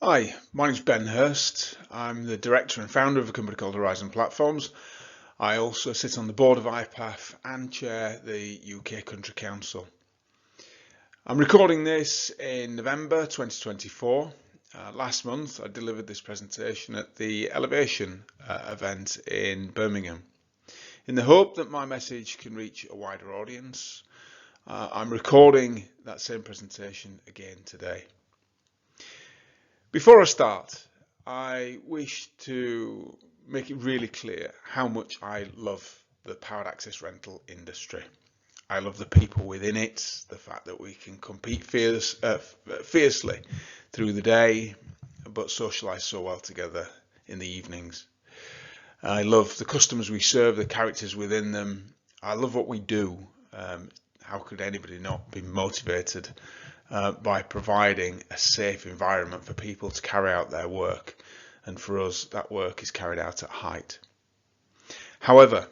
Hi, my name's Ben Hurst. I'm the director and founder of a company called Horizon Platforms. I also sit on the board of IPAF and chair the UK Country Council. I'm recording this in November 2024. Last month I delivered this presentation at the Elevation event in Birmingham. In the hope that my message can reach a wider audience, I'm recording that same presentation again today. Before I start, I wish to make it really clear how much I love the powered access rental industry. I love the people within it, the fact that we can compete fiercely through the day, but socialise so well together in the evenings. I love the customers we serve, the characters within them. I love what we do. How could anybody not be motivated by providing a safe environment for people to carry out their work, and for us that work is carried out at height. However,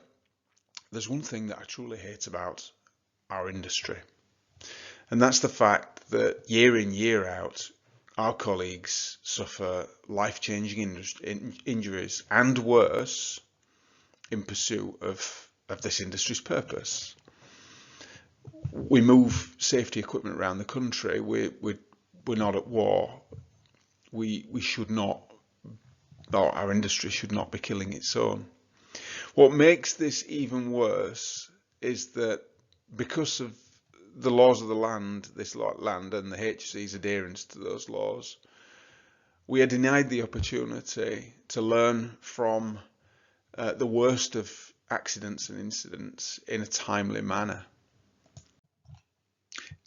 there's one thing that I truly hate about our industry, and that's the fact that year in, year out, our colleagues suffer life-changing injuries and worse in pursuit of this industry's purpose. We move safety equipment around the country. We're not at war. We should not, or our industry should not be killing its own. What makes this even worse is that because of the laws of the land, this land and the HC's adherence to those laws, we are denied the opportunity to learn from the worst of accidents and incidents in a timely manner.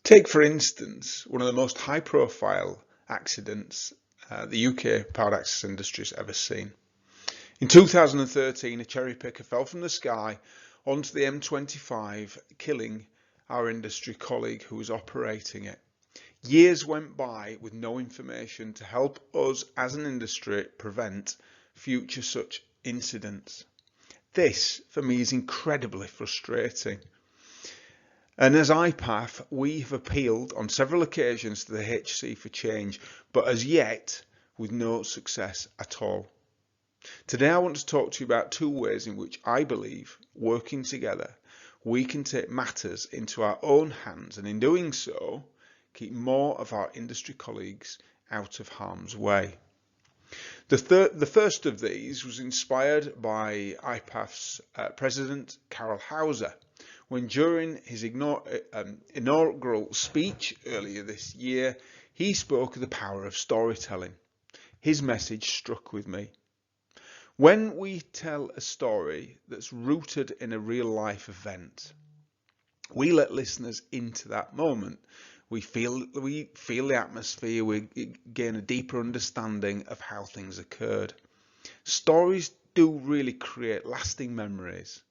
Take, for instance, one of the most high-profile accidents the UK powered access industry has ever seen. In 2013, a cherry picker fell from the sky onto the M25, killing our industry colleague who was operating it. Years went by with no information to help us as an industry prevent future such incidents. This, for me, is incredibly frustrating. And as IPAF, we have appealed on several occasions to the HC for change, but as yet with no success at all. Today I want to talk to you about two ways in which I believe, working together, we can take matters into our own hands, and in doing so, keep more of our industry colleagues out of harm's way. The first of these was inspired by IPAF's President Carol Hauser, when during his inaugural speech earlier this year, he spoke of the power of storytelling. His message struck with me. When we tell a story that's rooted in a real life event, we let listeners into that moment. We feel the atmosphere, we gain a deeper understanding of how things occurred. Stories do really create lasting memories,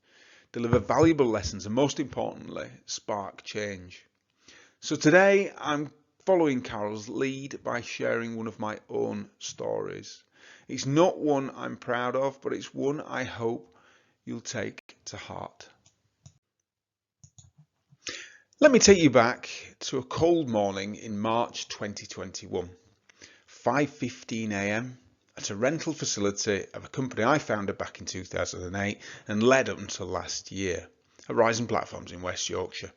deliver valuable lessons, and most importantly, spark change. So today I'm following Carol's lead by sharing one of my own stories. It's not one I'm proud of, but it's one I hope you'll take to heart. Let me take you back to a cold morning in March 2021, 5:15 a.m. at a rental facility of a company I founded back in 2008 and led up until last year, Horizon Platforms in West Yorkshire.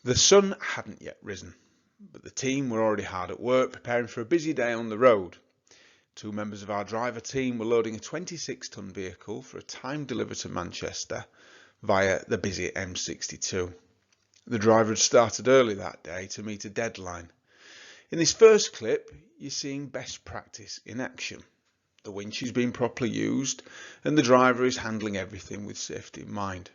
The sun hadn't yet risen, but the team were already hard at work preparing for a busy day on the road. Two members of our driver team were loading a 26-ton vehicle for a time delivery to Manchester via the busy M62. The driver had started early that day to meet a deadline. In this first clip, you're seeing best practice in action. The winch is being properly used and the driver is handling everything with safety in mind.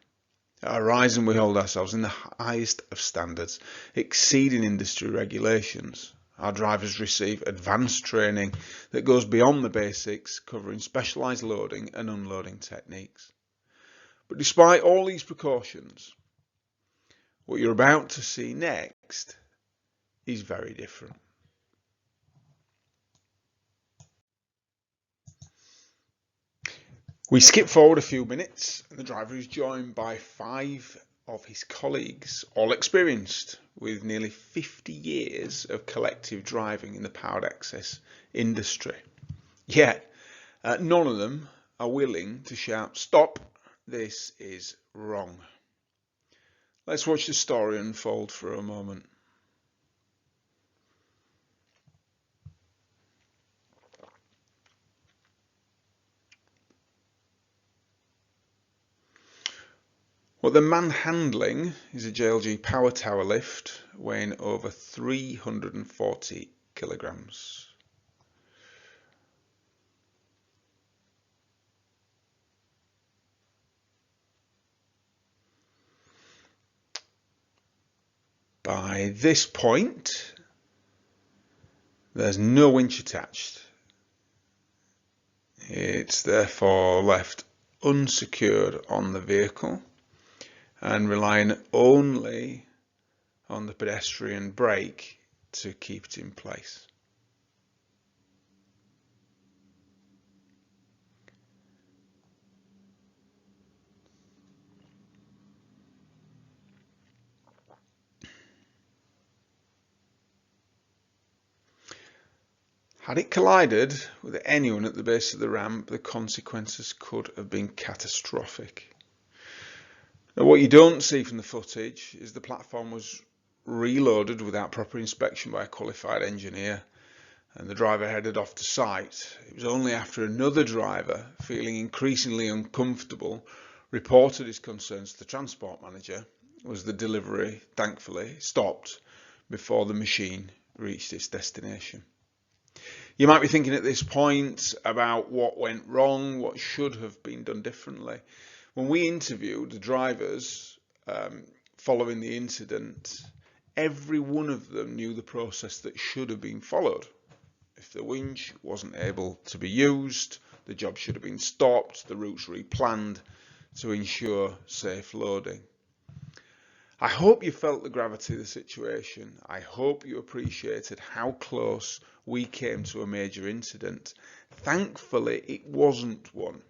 At Horizon, we hold ourselves in the highest of standards, exceeding industry regulations. Our drivers receive advanced training that goes beyond the basics, covering specialised loading and unloading techniques. But despite all these precautions, what you're about to see next is very different. We skip forward a few minutes and the driver is joined by 5 of his colleagues, all experienced with nearly 50 years of collective driving in the powered access industry. Yet, none of them are willing to shout, "Stop, this is wrong." Let's watch the story unfold for a moment. What they're manhandling is a JLG power tower lift weighing over 340 kilograms. By this point, there's no winch attached. It's therefore left unsecured on the vehicle and relying only on the pedestrian brake to keep it in place. Had it collided with anyone at the base of the ramp, the consequences could have been catastrophic. Now, what you don't see from the footage is the platform was reloaded without proper inspection by a qualified engineer, and the driver headed off to site. It was only after another driver, feeling increasingly uncomfortable, reported his concerns to the transport manager, was the delivery, thankfully, stopped before the machine reached its destination. You might be thinking at this point about what went wrong, what should have been done differently. When we interviewed the drivers following the incident, every one of them knew the process that should have been followed. If the winch wasn't able to be used, the job should have been stopped, the routes replanned to ensure safe loading. I hope you felt the gravity of the situation. I hope you appreciated how close we came to a major incident. Thankfully, it wasn't one.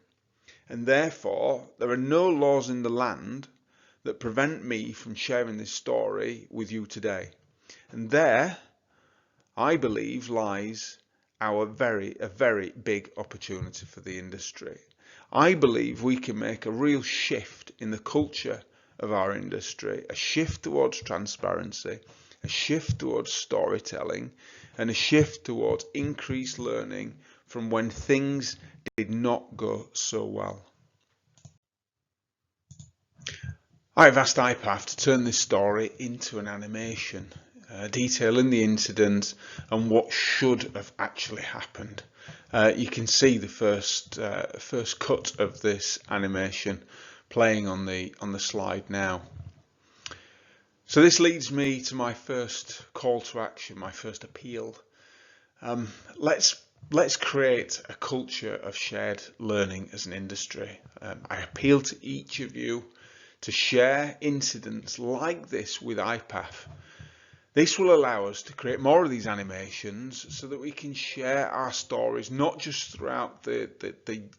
And therefore, there are no laws in the land that prevent me from sharing this story with you today. And there, I believe, lies a very big opportunity for the industry. I believe we can make a real shift in the culture of our industry, a shift towards transparency, a shift towards storytelling, and a shift towards increased learning from when things did not go so well. I've asked IPAF to turn this story into an animation, detailing the incident and what should have actually happened. You can see the first cut of this animation playing on the slide now. So this leads me to my first call to action, my first appeal. Let's create a culture of shared learning as an industry. I appeal to each of you to share incidents like this with IPAF. This will allow us to create more of these animations so that we can share our stories, not just throughout the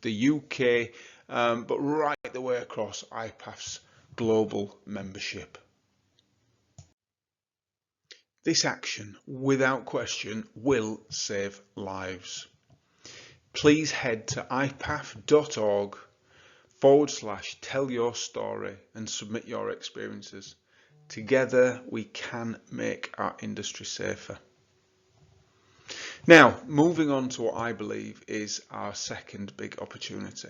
UK, but right the way across IPAF's global membership. This action, without question, will save lives. Please head to ipaf.org/tell your story and submit your experiences. Together we can make our industry safer. Now, moving on to what I believe is our second big opportunity.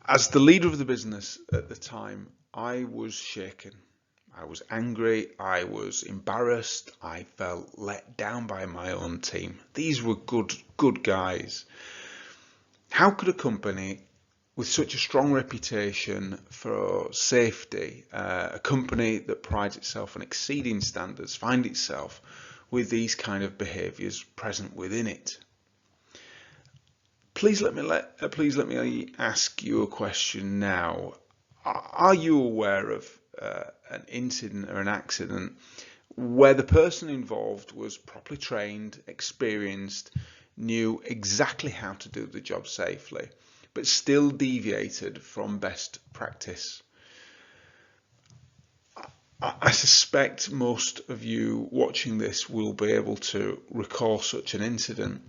As the leader of the business at the time, I was shaken. I was angry, I was embarrassed, I felt let down by my own team. These were good guys. How could a company with such a strong reputation for safety, a company that prides itself on exceeding standards, find itself with these kind of behaviours present within it? Please let me ask you a question now. Are you aware of an incident or an accident where the person involved was properly trained, experienced, knew exactly how to do the job safely, but still deviated from best practice? I suspect most of you watching this will be able to recall such an incident.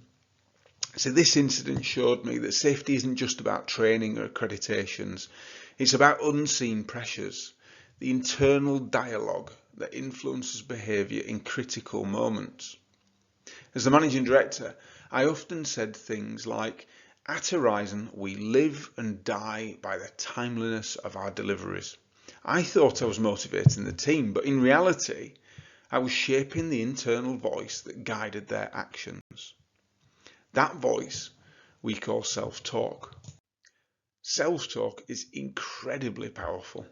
So this incident showed me that safety isn't just about training or accreditations. It's about unseen pressures, the internal dialogue that influences behaviour in critical moments. As the managing director, I often said things like, at Horizon, we live and die by the timeliness of our deliveries. I thought I was motivating the team, but in reality, I was shaping the internal voice that guided their actions. That voice we call self-talk. Self-talk is incredibly powerful.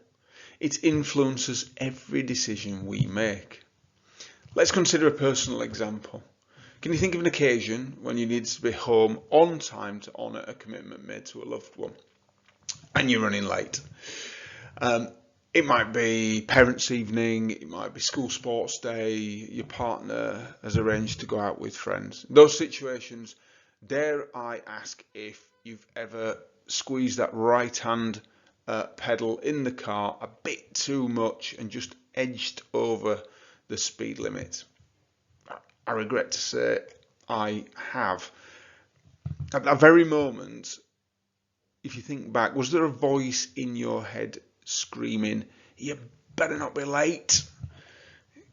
It influences every decision we make. Let's consider a personal example. Can you think of an occasion when you needed to be home on time to honour a commitment made to a loved one and you're running late? It might be parents' evening, it might be school sports day, your partner has arranged to go out with friends. In those situations, dare I ask if you've ever squeezed that right hand pedal in the car a bit too much and just edged over the speed limit? I regret to say I have. At that very moment, if you think back, was there a voice in your head screaming, "You better not be late"?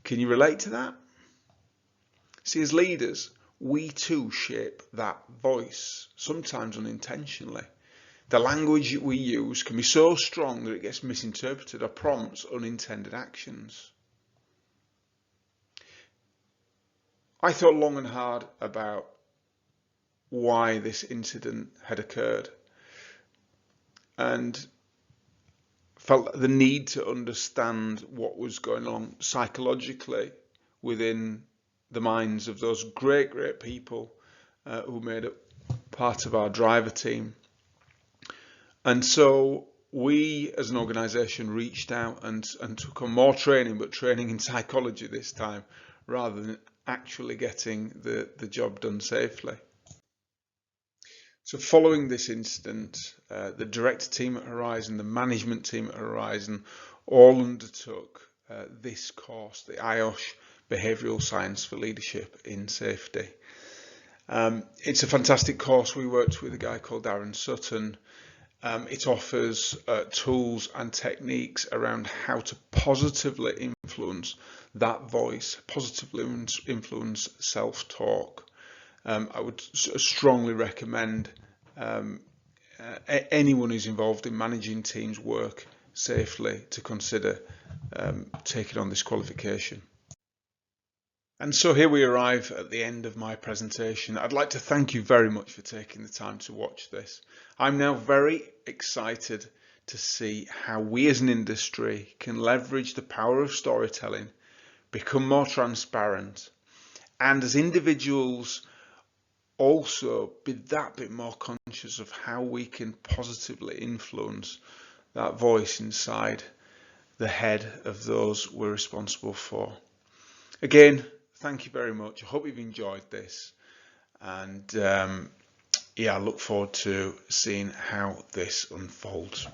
Can you relate to that? See, as leaders, we too shape that voice, sometimes unintentionally. The language we use can be so strong that it gets misinterpreted or prompts unintended actions. I thought long and hard about why this incident had occurred and felt the need to understand what was going on psychologically within the minds of those great people who made up part of our driver team. And so we as an organisation reached out and took on more training, but training in psychology this time rather than actually getting the job done safely. So following this incident, the director team at Horizon, the management team at Horizon all undertook this course, the IOSH Behavioural Science for Leadership in Safety. It's a fantastic course. We worked with a guy called Darren Sutton. It offers tools and techniques around how to positively influence that voice, positively influence self-talk. I would strongly recommend anyone who's involved in managing teams' work safely to consider taking on this qualification. And so here we arrive at the end of my presentation. I'd like to thank you very much for taking the time to watch this. I'm now very excited to see how we as an industry can leverage the power of storytelling, become more transparent, and as individuals also be that bit more conscious of how we can positively influence that voice inside the head of those we're responsible for. Again, thank you very much. I hope you've enjoyed this, and yeah, I look forward to seeing how this unfolds.